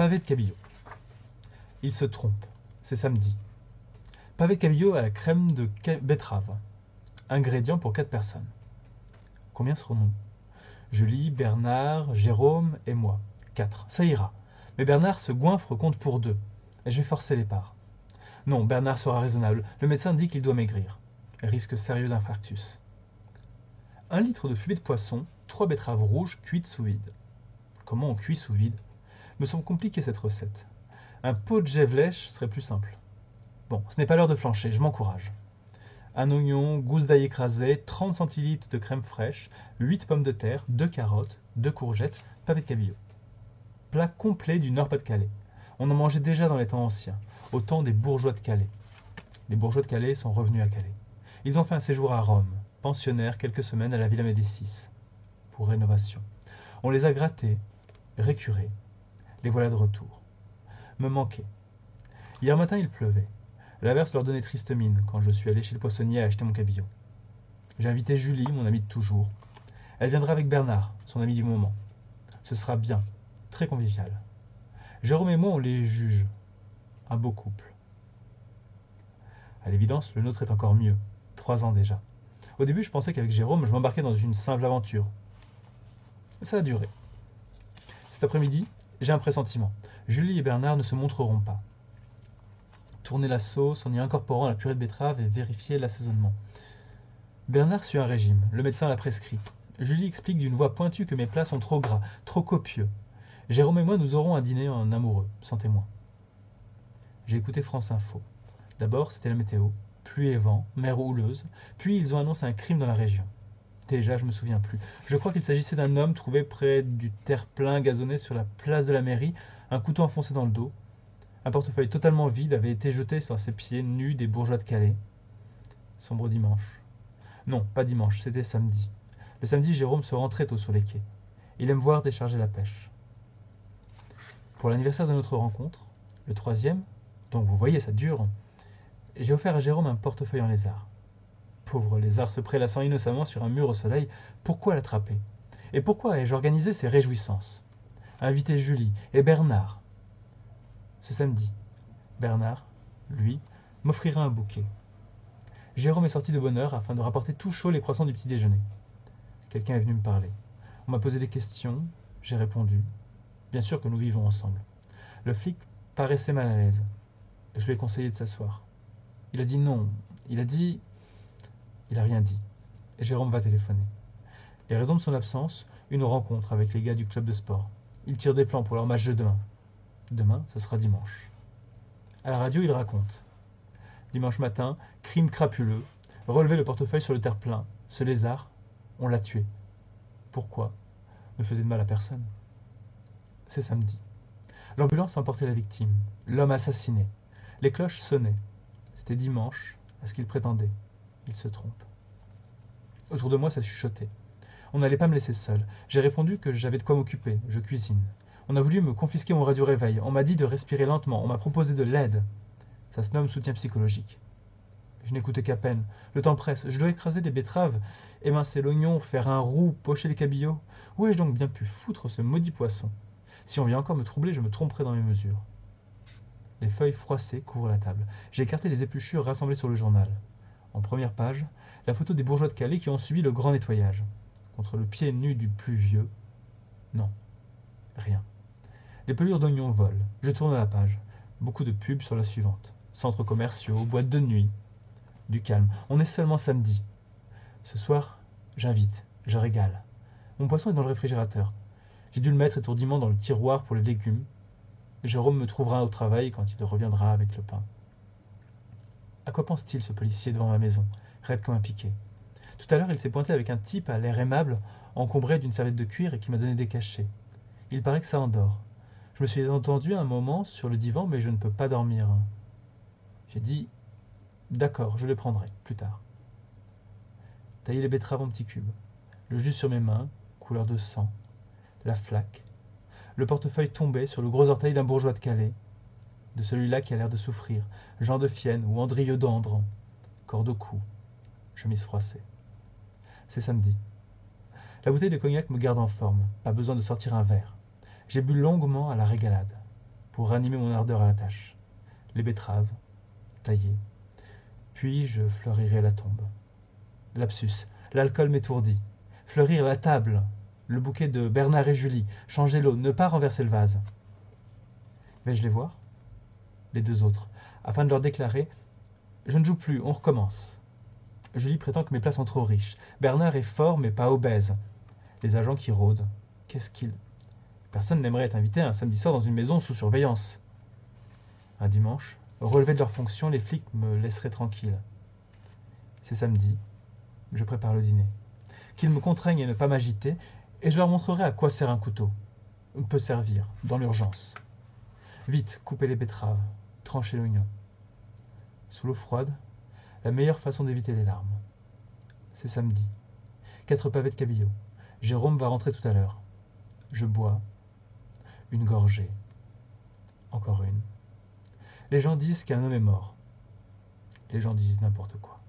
Pavé de cabillaud. Il se trompe. C'est samedi. Pavé de cabillaud à la crème de betterave. Ingrédients pour 4 personnes. Combien serons-nous? Julie, Bernard, Jérôme et moi. 4. Ça ira. Mais Bernard se goinfre au compte pour 2. Et je vais forcer les parts. Non, Bernard sera raisonnable. Le médecin dit qu'il doit maigrir. Risque sérieux d'infarctus. 1 litre de fumée de poisson, 3 betteraves rouges cuites sous vide. Comment on cuit sous vide? Me semble compliqué cette recette. Un pot de gevlèche serait plus simple. Bon, ce n'est pas l'heure de flancher, je m'encourage. 1 oignon, gousse d'ail écrasée, 30 centilitres de crème fraîche, 8 pommes de terre, 2 carottes, 2 courgettes, pavé de cabillaud. Plat complet du Nord-Pas-de-Calais. On en mangeait déjà dans les temps anciens, au temps des bourgeois de Calais. Les bourgeois de Calais sont revenus à Calais. Ils ont fait un séjour à Rome, pensionnaires quelques semaines à la Villa Médicis, pour rénovation. On les a grattés, récurés. Les voilà de retour. Me manquaient. Hier matin, il pleuvait. L'averse leur donnait triste mine quand je suis allé chez le poissonnier acheter mon cabillaud. J'ai invité Julie, mon amie de toujours. Elle viendra avec Bernard, son ami du moment. Ce sera bien, très convivial. Jérôme et moi, on les juge. Un beau couple. À l'évidence, le nôtre est encore mieux. 3 ans déjà. Au début, je pensais qu'avec Jérôme, je m'embarquais dans une simple aventure. Ça a duré. Cet après-midi, j'ai un pressentiment. Julie et Bernard ne se montreront pas. Tourner la sauce en y incorporant la purée de betterave et vérifier l'assaisonnement. Bernard suit un régime, le médecin l'a prescrit. Julie explique d'une voix pointue que mes plats sont trop gras, trop copieux. Jérôme et moi, nous aurons un dîner en amoureux, sans témoin. J'ai écouté France Info. D'abord, c'était la météo. Pluie et vent, mer houleuse. Puis, ils ont annoncé un crime dans la région. Déjà, je me souviens plus. Je crois qu'il s'agissait d'un homme trouvé près du terre-plein gazonné sur la place de la mairie, un couteau enfoncé dans le dos. Un portefeuille totalement vide avait été jeté sur ses pieds nus des bourgeois de Calais. Sombre dimanche. Non, pas dimanche, c'était samedi. Le samedi, Jérôme se rend très tôt sur les quais. Il aime voir décharger la pêche. Pour l'anniversaire de notre rencontre, le 3e, donc vous voyez, ça dure, j'ai offert à Jérôme un portefeuille en lézard. Pauvre lézard se prélassant innocemment sur un mur au soleil, pourquoi l'attraper? Et pourquoi ai-je organisé ces réjouissances? Inviter Julie et Bernard. Ce samedi, Bernard, lui, m'offrira un bouquet. Jérôme est sorti de bonne heure afin de rapporter tout chaud les croissants du petit déjeuner. Quelqu'un est venu me parler. On m'a posé des questions, j'ai répondu. Bien sûr que nous vivons ensemble. Le flic paraissait mal à l'aise. Je lui ai conseillé de s'asseoir. Il a dit non. Il a rien dit. Et Jérôme va téléphoner. Les raisons de son absence, une rencontre avec les gars du club de sport. Ils tirent des plans pour leur match de demain. Demain, ce sera dimanche. À la radio, il raconte. Dimanche matin, crime crapuleux, relever le portefeuille sur le terre-plein. Ce lézard, on l'a tué. Pourquoi? Ne faisait de mal à personne. C'est samedi. L'ambulance a emporté la victime, l'homme assassiné. Les cloches sonnaient. C'était dimanche, à ce qu'il prétendait. Il se trompe. Autour de moi, ça chuchotait. On n'allait pas me laisser seul. J'ai répondu que j'avais de quoi m'occuper, je cuisine. On a voulu me confisquer mon radio-réveil. On m'a dit de respirer lentement. On m'a proposé de l'aide. Ça se nomme soutien psychologique. Je n'écoutais qu'à peine. Le temps presse. Je dois écraser des betteraves, émincer l'oignon, faire un roux, pocher les cabillots. Où ai-je donc bien pu foutre ce maudit poisson? Si on vient encore me troubler, je me tromperai dans mes mesures. Les feuilles froissées couvrent la table. J'ai écarté les épluchures rassemblées sur le journal. En première page, la photo des bourgeois de Calais qui ont subi le grand nettoyage. Contre le pied nu du plus vieux. Non. Rien. Les pelures d'oignons volent. Je tourne la page. Beaucoup de pubs sur la suivante. Centres commerciaux, boîtes de nuit. Du calme. On est seulement samedi. Ce soir, j'invite. Je régale. Mon poisson est dans le réfrigérateur. J'ai dû le mettre étourdiment dans le tiroir pour les légumes. Jérôme me trouvera au travail quand il reviendra avec le pain. À quoi pense-t-il, ce policier, devant ma maison, raide comme un piquet? Tout à l'heure, il s'est pointé avec un type à l'air aimable, encombré d'une serviette de cuir et qui m'a donné des cachets. Il paraît que ça endort. Je me suis entendu un moment sur le divan, mais je ne peux pas dormir. J'ai dit « D'accord, je les prendrai, plus tard. » Tailler les betteraves en petits cubes. Le jus sur mes mains, couleur de sang. La flaque. Le portefeuille tombait sur le gros orteil d'un bourgeois de Calais, de celui-là qui a l'air de souffrir, Jean de Fienne ou Andrieux d'Andre, corde au cou, chemise froissée. C'est samedi. La bouteille de cognac me garde en forme, pas besoin de sortir un verre. J'ai bu longuement à la régalade. pour ranimer mon ardeur à la tâche. Les betteraves, taillées. Puis je fleurirai la tombe. Lapsus, l'alcool m'étourdit. Fleurir la table, le bouquet de Bernard et Julie, changer l'eau, ne pas renverser le vase. Vais-je les voir? Les deux autres, afin de leur déclarer « Je ne joue plus, on recommence ». Julie prétend que mes plats sont trop riches. Bernard est fort, mais pas obèse. Les agents qui rôdent, qu'est-ce qu'ils... Personne n'aimerait être invité un samedi soir dans une maison sous surveillance. Un dimanche, relevé de leurs fonctions, les flics me laisseraient tranquille. C'est samedi, je prépare le dîner. Qu'ils me contraignent à ne pas m'agiter, et je leur montrerai à quoi sert un couteau. Peut servir, dans l'urgence. Vite, coupez les betteraves, tranchez l'oignon. Sous l'eau froide, la meilleure façon d'éviter les larmes. C'est samedi. 4 pavés de cabillaud. Jérôme va rentrer tout à l'heure. Je bois. Une gorgée. Encore une. Les gens disent qu'un homme est mort. Les gens disent n'importe quoi.